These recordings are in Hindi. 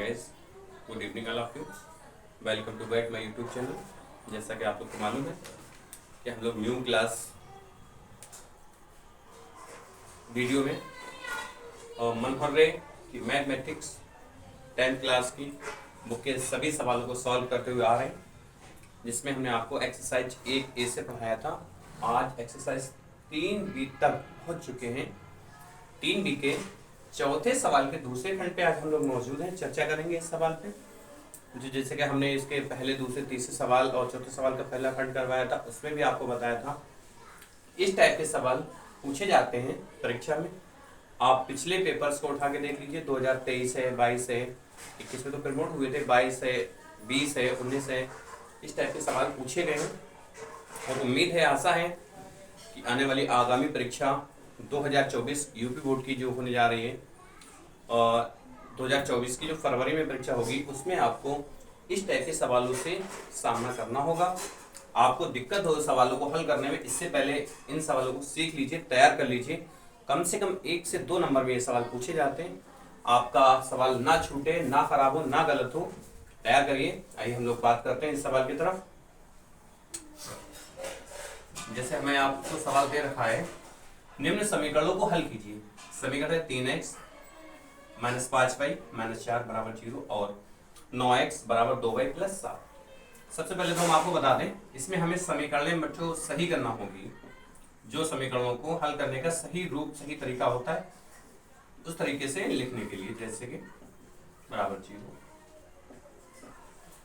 Guys, good evening all of you. Welcome to back my YouTube channel. जैसा कि आप लोग को मालूम है कि हम लोग न्यू क्लास वीडियो में मन भर रहे कि मैथमेटिक्स 10th क्लास की बुक के सभी सवालों को सॉल्व करते हुए आ रहे हैं, जिसमें हमने आपको एक्सरसाइज 1A से पढ़ाया था। आज एक्सरसाइज 3B तक पहुंच चुके हैं। 3B के चौथे सवाल के दूसरे खंड पे आज हम लोग मौजूद हैं, चर्चा करेंगे इस सवाल पे। जो जैसे कि हमने इसके पहले, दूसरे, तीसरे सवाल और चौथे सवाल का पहला खंड करवाया था, उसमें भी आपको बताया था इस टाइप के सवाल पूछे जाते हैं परीक्षा में। आप पिछले पेपर्स को उठा के देख लीजिए, 2023 है, 22 है, 21 में तो प्रमोट हुए थे, 22 है, 20 है, 19 है, इस टाइप के सवाल पूछे गए हैं। और उम्मीद है, आशा है कि आने वाली आगामी परीक्षा 2024 यूपी बोर्ड की जो होने जा रही है और 2024 की जो फरवरी में परीक्षा होगी, उसमें आपको इस टाइप के सवालों से सामना करना होगा। आपको दिक्कत हो सवालों को हल करने में, इससे पहले इन सवालों को सीख लीजिए, तैयार कर लीजिए। कम से कम 1 से 2 नंबर में ये सवाल पूछे जाते हैं। आपका सवाल ना छूटे, ना खराब हो, ना गलत हो, तैयार करिए। आइए हम लोग बात करते हैं इस सवाल की तरफ। जैसे हमें आपको सवाल दे रखा है, निम्न समीकरणों को हल कीजिए। समीकरण है 3x माइनस 5y माइनस 4 बराबर 0 और 9x बराबर 2y प्लस 7। सबसे पहले तो हम आपको बता दें, इसमें हमें समीकरण बच्चों सही करना होगी। जो समीकरणों को हल करने का सही रूप, सही तरीका होता है, उस तरीके से लिखने के लिए, जैसे कि बराबर 0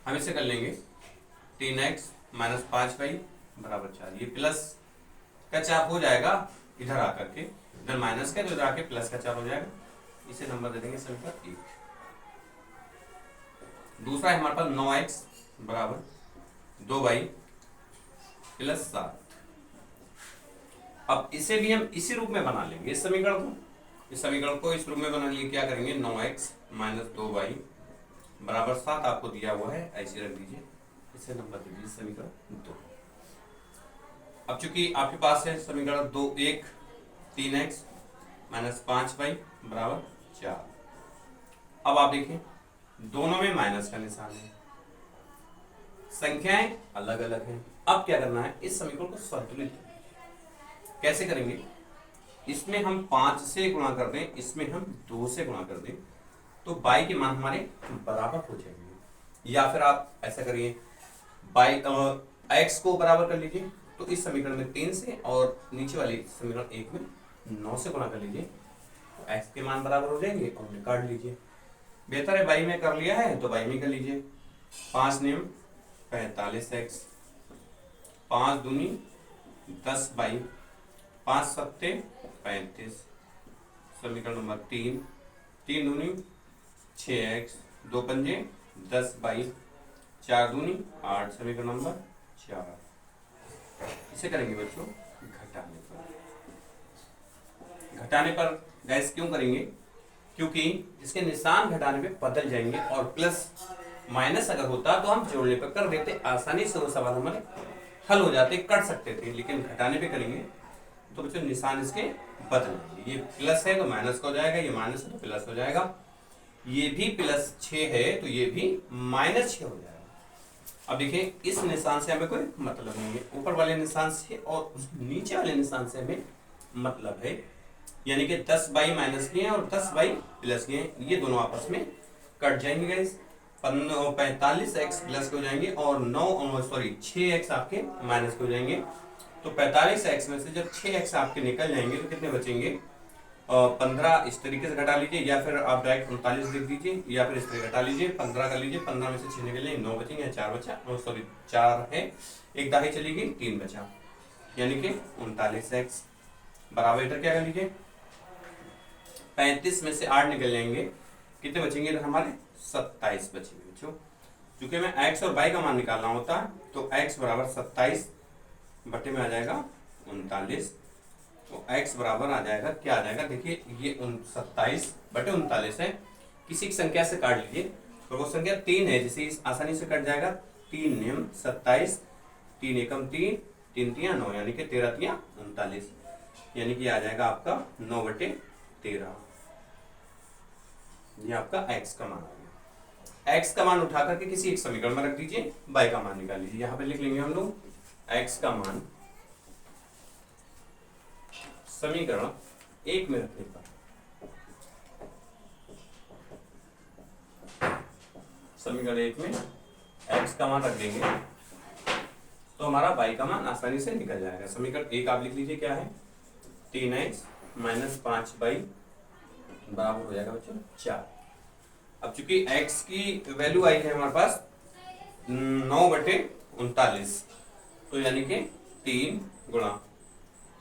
हम इसे कर लेंगे 3x माइनस 5y बराबर 4। ये प्लस का 4 हो जाएगा इधर आकर के, इधर माइनस का, तो इधर आके प्लस का 4 हो जाएगा। इसे नंबर दे देंगे समीकरण 1। दूसरा है हमारे पास 9x बराबर 2y प्लस 7। अब इसे भी हम इसी रूप में बना लेंगे। इस समीकरण को इस रूप में बना लिए क्या करेंगे, 9x माइनस 2y बराबर 7 आपको दिया हुआ है, ऐसे रख दीजिए। इसे नंबर दे दीजिए समीकरण 2। अब चूंकि आपके पास है समीकरण 2 1 3x माइनस 5y बराबर 4। अब आप देखिए, दोनों में माइनस का निशान है, संख्याएं अलग अलग हैं। अब क्या करना है, इस समीकरण को संतुलित कैसे करेंगे। इसमें हम 5 से गुणा कर दें, इसमें हम 2 से गुणा कर दें, तो y के मान हमारे बराबर हो जाएंगे। या फिर आप ऐसा करिए, x को बराबर कर लीजिए, तो इस समीकरण में 3 से और नीचे वाली समीकरण 1 में 9 से गुणा कर लीजिए, तो x के मान बराबर हो जाएंगे और उन्हें काट लीजिए। बेहतर है y में कर लिया है तो y में कर लीजिए। 5 नियम 45x, 5 दूनी 10y, 5 सत्ते 35। समीकरण नंबर 3, 3 दूनी 6x, 2 पंजे 10y, 4 दूनी 8। समीकरण नंबर 4। इसे करेंगे बच्चों घटाने पर गैस क्यों करेंगे, क्योंकि इसके निशान घटाने पे बदल जाएंगे, और प्लस माइनस अगर होता तो हम जोड़ने पर कर देते, आसानी से वो सवाल हमारे हल हो जाते, कर सकते थे। लेकिन घटाने पे करेंगे तो बच्चों निशान इसके बदल जाएंगे। ये प्लस है तो माइनस का हो जाएगा, ये माइनस है तो प्लस हो जाएगा, ये भी प्लस 6 है तो ये भी माइनस 6 हो जाएगा। अब देखिए, इस निशान से हमें कोई मतलब नहीं है, ऊपर वाले निशान से और नीचे वाले निशान से हमें मतलब है। यानी कि 10y माइनस किए और 10y प्लस किए, ये दोनों आपस में कट जाएंगे गाइस। 45x प्लस के हो जाएंगे और 6x आपके माइनस के हो जाएंगे। तो 45x में से जब 6x आपके निकल जाएंगे तो कितने बचेंगे, 15। इस तरीके से घटा लीजिए, या फिर आप डायरेक्ट 39 लिख दीजिए, या फिर इस तरह घटा लीजिए, 15 कर लीजिए। 15 में से 6 निकल जाएंगे, 9 बचेंगे, 4 बचा, 4 है, एक दाही चली गई, 3 बचा, यानी कि 39x बराबर। इधर क्या कर लीजिए, 35 में से 8 निकल जाएंगे, कितने बचेंगे इधर हमारे, 27 बचेंगे बच्चों। क्योंकि मैं x और y का मान निकालना होता है, तो x बराबर 27 बटे में आ जाएगा 39, तो x बराबर आ जाएगा, क्या आ जाएगा, देखिए ये 27 बटे 39 है। किसी की संख्या से काट लीजिए, तो वो संख्या 3 है, जिसे आसानी से कट जाएगा। 3 नियम 27, 3 एकम 3, 3 तिया 9, यानी कि 13 तिया 39, यानी कि आ जाएगा आपका 9 बटे 13। ये आपका x का मान आ गया। x का मान उठा करके किसी एक समीकरण में रख दीजिए, y का मान निकाल लीजिए। यहाँ पे लिख लेंगे हम लोग x का मान समीकरण 1 में रखने पर, समीकरण 1 में x का मान रख देंगे तो हमारा y का मान आसानी से निकल जाएगा। समीकरण 1 आप लिख लीजिए क्या है, 3x माइनस 5y बराबर हो जाएगा बच्चों 4। अब चूंकि x की वैल्यू आई है हमारे पास 9/39, तो यानी कि 3 गुणा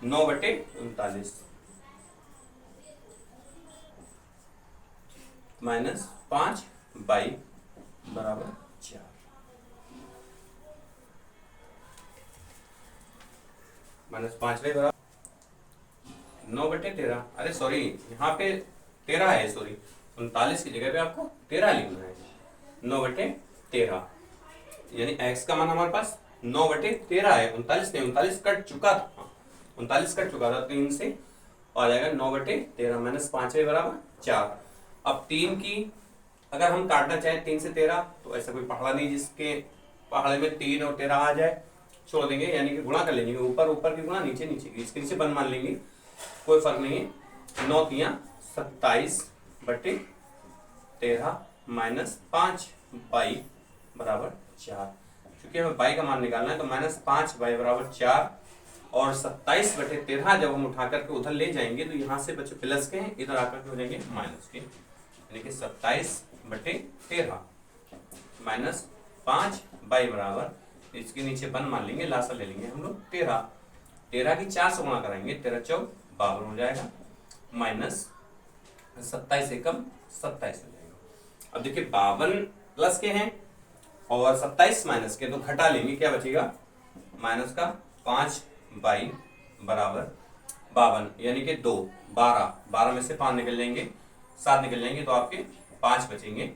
9/39 माइनस 5y बराबर 4। माइनस 5y बराबर 9/13। अरे सॉरी, यहाँ पे 13 है, सॉरी 39 की जगह पे आपको 13 लिखना है। 9/13 यानी x का मान हमारे पास 9/13 है, 39 नहीं, 39 कट चुका था, 39 कट चुका था, 3 से आ जाएगा 9/13 माइनस 5y बराबर 4। अब 3 की अगर हम काटना चाहें 3 से 13, तो ऐसा कोई पहाड़ा नहीं जिसके पहाड़े में 3 और 13 आ जाए, छोड़ देंगे, यानी कि गुणा कर लेंगे, ऊपर ऊपर की गुणा नीचे नीचे की, इसके नीचे 1 मान लेंगे, कोई फर्क नहीं है। 9 तियां 27/13 माइनस 5y बराबर 4। क्योंकि हमें y का मान निकालना है तो माइनस 5y बराबर 4 और 27/13 जब हम उठा करके उधर ले जाएंगे तो यहाँ से बच्चे प्लस के हैं, इधर आकर के हो जाएंगे माइनस के, यानी कि 27/13 माइनस 5y बराबर, इसके नीचे 1 मान लेंगे, लासा ले लेंगे हम लोग 13 की 4 से गुणा कराएंगे, 13 चौक 52 हो जाएगा, माइनस 27 एकम 27 हो जाएगा। अब देखिए 52 प्लस के हैं और 27 माइनस के, तो घटा लेंगे, क्या बचेगा माइनस का 5y बराबर 52, यानी कि 2 12 में से 5 निकल जाएंगे, 7 निकल जाएंगे, तो आपके 5 बचेंगे।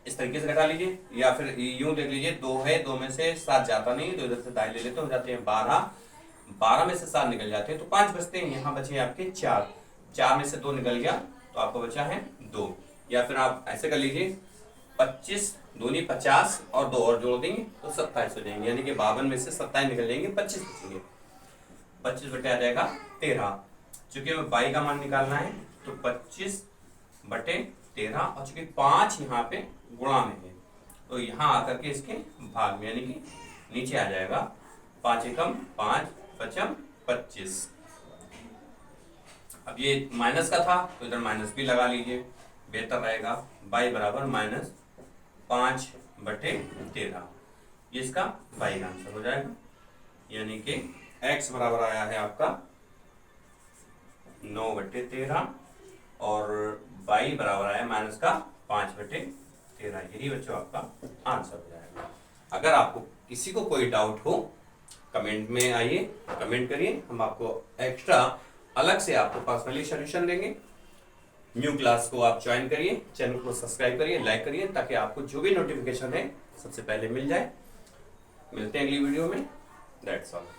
इस तरीके से घटा लीजिए, या फिर यूं देख लीजिए, 2 है, 2 में से 7 जाता नहीं, तो इधर से दाएं ले लेते हो जाते हैं 12 में से 7 निकल जाते हैं तो 5 बचते हैं, यहाँ बचे आपके 4 में से 2 निकल गया तो आपको बचा है 2। या फिर आप ऐसे कर लीजिए, 25 दूनी 50 और 2 और जोड़ देंगे तो 27 हो जाएंगे, यानी कि 52 में से 27 निकल जाएंगे, 25 बचेंगे, 25 बटे आ जाएगा 13। चूंकि हमें y का मान निकालना है तो 25/13 और चूंकि 5 यहाँ पे गुणा में है तो यहाँ आकर के इसके भाग में, यानी कि नीचे आ जाएगा 5 एकम 5 पचम 25। अब ये माइनस का था तो इधर माइनस भी लगा लीजिए, बेहतर रहेगा। y बराबर माइनस 5/13, ये इसका y का आंसर हो जाएगा, यानी कि x बराबर आया है आपका 9/13 और y बराबर आया माइनस का 5/13। यही बच्चों आपका आंसर हो जाएगा। अगर आपको किसी को कोई डाउट हो कमेंट में आइए, कमेंट करिए, हम आपको एक्स्ट्रा अलग से आपको पर्सनली सॉल्यूशन देंगे। न्यू क्लास को आप ज्वाइन करिए, चैनल को सब्सक्राइब करिए, लाइक करिए, ताकि आपको जो भी नोटिफिकेशन है सबसे पहले मिल जाए। मिलते हैं अगली वीडियो में, दैट्स ऑल।